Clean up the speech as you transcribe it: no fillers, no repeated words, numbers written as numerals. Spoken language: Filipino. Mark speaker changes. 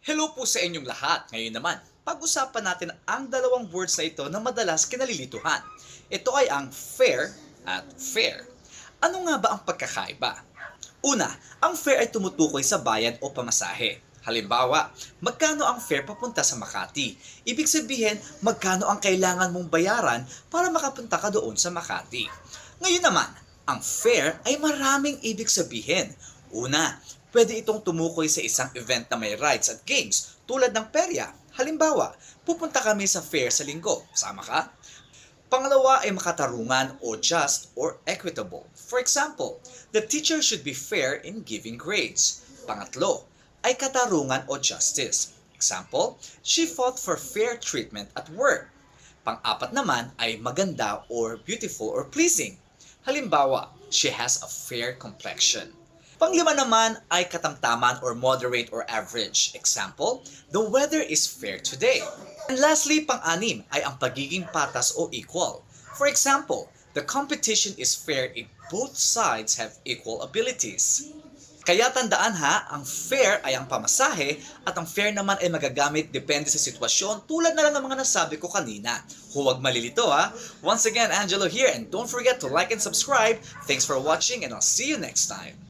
Speaker 1: Hello po sa inyong lahat. Ngayon naman, pag-usapan natin ang dalawang words na ito na madalas kinalilituhan. Ito ay ang fair at fair. Ano nga ba ang pagkakaiba? Una, ang fare ay tumutukoy sa bayad o pamasahe. Halimbawa, magkano ang fare papunta sa Makati? Ibig sabihin, magkano ang kailangan mong bayaran para makapunta ka doon sa Makati. Ngayon naman, ang fare ay maraming ibig sabihin. Una, pwede itong tumukoy sa isang event na may rides at games tulad ng perya. Halimbawa, pupunta kami sa fair sa linggo. Sama ka? Pangalawa ay makatarungan o just or equitable. For example, the teacher should be fair in giving grades. Pangatlo ay katarungan o justice. Example, she fought for fair treatment at work. Pang-apat naman ay maganda or beautiful or pleasing. Halimbawa, she has a fair complexion. Panglima naman ay katamtaman or moderate or average. Example, the weather is fair today. And lastly, pang-anim ay ang pagiging patas o equal. For example, the competition is fair if both sides have equal abilities. Kaya tandaan ha, ang fair ay ang pamasahe at ang fair naman ay magagamit depende sa sitwasyon tulad na lang ng mga nasabi ko kanina. Huwag malilito ha. Once again, Angelo here and don't forget to like and subscribe. Thanks for watching and I'll see you next time.